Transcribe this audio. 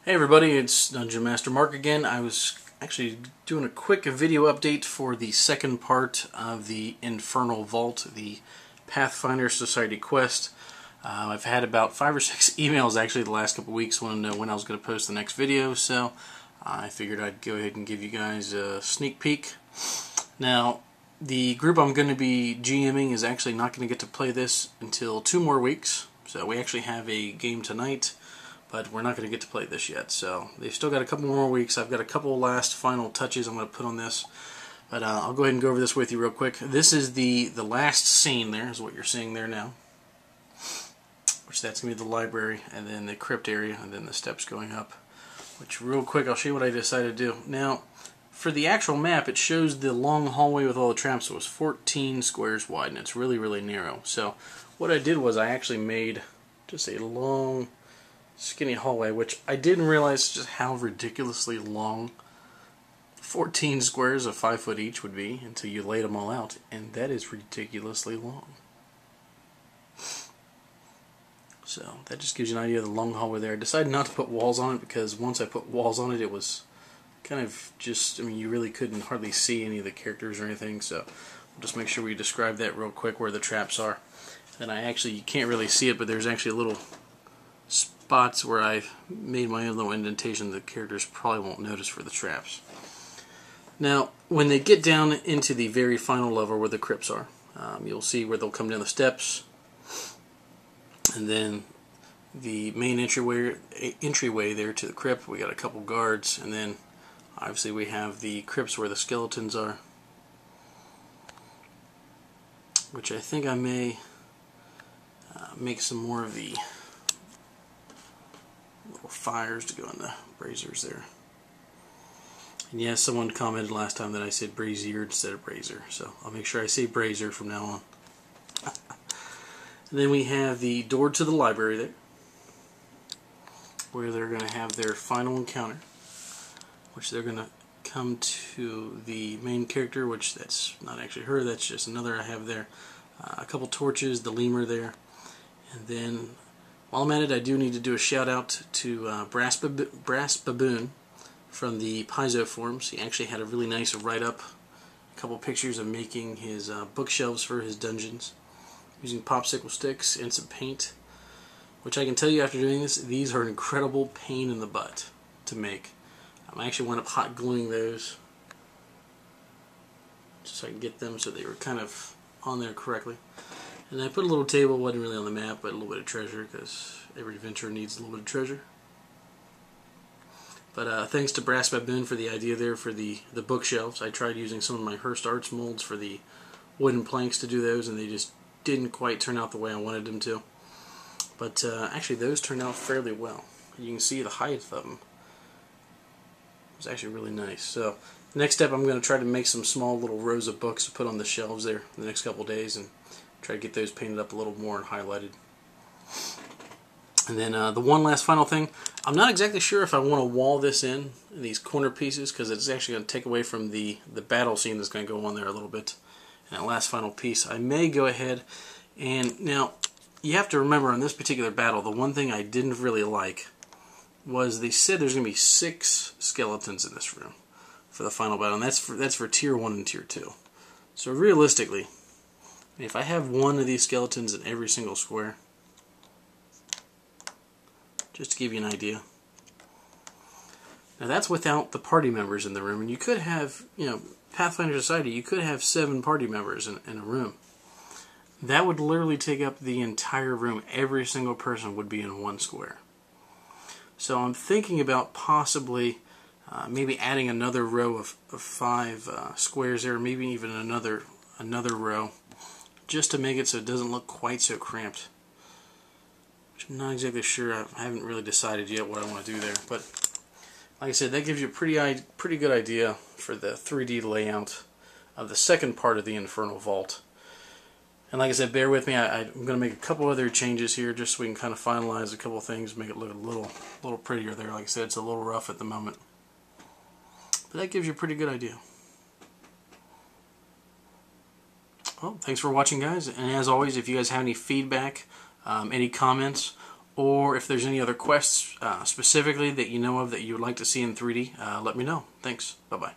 Hey everybody, it's Dungeon Master Mark again. I was actually doing a quick video update for the second part of the Infernal Vault, the Pathfinder Society quest. I've had about 5 or 6 emails actually the last couple weeks wanting to know when I was going to post the next video, so I figured I'd go ahead and give you guys a sneak peek. Now, the group I'm going to be GMing is actually not going to get to play this until 2 more weeks, so we actually have a game tonight. But we're not going to get to play this yet, so they've still got a couple more weeks. I've got a couple last final touches I'm going to put on this, but I'll go ahead and go over this with you real quick. This is the last scene there, is what you're seeing there now, which that's going to be the library, and then the crypt area, and then the steps going up, which real quick I'll show you what I decided to do. Now, for the actual map, it shows the long hallway with all the traps. So it was 14 squares wide, and it's really, really narrow. So what I did was I actually made just a long skinny hallway, which I didn't realize just how ridiculously long 14 squares of 5 foot each would be until you laid them all out, and that is ridiculously long. So that just gives you an idea of the long hallway there. I decided not to put walls on it because once I put walls on it, it was kind of just, I mean, you really couldn't hardly see any of the characters or anything, so we'll just make sure we describe that real quick where the traps are. And you can't really see it, but there's actually a little spots where I made my own little indentation the characters probably won't notice for the traps. Now, when they get down into the very final level where the crypts are, you'll see where they'll come down the steps, and then the main entryway there to the crypt. We got a couple guards, and then obviously we have the crypts where the skeletons are, which I think I may make some more of the little fires to go in the braziers there. And yes, someone commented last time that I said brazier instead of brazier, so I'll make sure I say brazier from now on. And then we have the door to the library there, where they're going to have their final encounter, which they're going to come to the main character, which that's not actually her, that's just another I have there. A couple torches, the lemur there, and then while I'm at it, I do need to do a shout out to Brassbababoon from the Paizo forums. He actually had a really nice write-up, a couple pictures of making his bookshelves for his dungeons using popsicle sticks and some paint, which I can tell you after doing this, these are an incredible pain in the butt to make. I actually wound up hot gluing those just so I can get them so they were kind of on there correctly. And I put a little table, wasn't really on the map, but a little bit of treasure, because every adventure needs a little bit of treasure. But thanks to Brassbababoon for the idea there for the bookshelves. I tried using some of my Hearst Arts molds for the wooden planks to do those, and they just didn't quite turn out the way I wanted them to. But actually those turned out fairly well. You can see the height of them. It was actually really nice. So next step, I'm going to try to make some small little rows of books to put on the shelves there in the next couple days, and try to get those painted up a little more and highlighted. And then the one last final thing, I'm not exactly sure if I want to wall this in these corner pieces, because it's actually going to take away from the battle scene that's going to go on there a little bit. And that last final piece, I may go ahead and, now, you have to remember on this particular battle, the one thing I didn't really like was they said there's going to be 6 skeletons in this room for the final battle, and that's for Tier 1 and Tier 2. So realistically, if I have one of these skeletons in every single square, just to give you an idea. Now that's without the party members in the room, and you could have, Pathfinder Society, you could have 7 party members in a room. That would literally take up the entire room. Every single person would be in one square. So I'm thinking about possibly maybe adding another row of 5 squares there, maybe even another row, just to make it so it doesn't look quite so cramped. Which I'm not exactly sure. I haven't really decided yet what I want to do there. But like I said, that gives you a pretty good idea for the 3D layout of the second part of the Infernal Vault. And like I said, bear with me. I'm going to make a couple other changes here just so we can kind of finalize a couple things, make it look a little prettier there. Like I said, it's a little rough at the moment. But that gives you a pretty good idea. Well, thanks for watching, guys. And as always, if you guys have any feedback, any comments, or if there's any other quests specifically that you know of that you would like to see in 3D, let me know. Thanks. Bye-bye.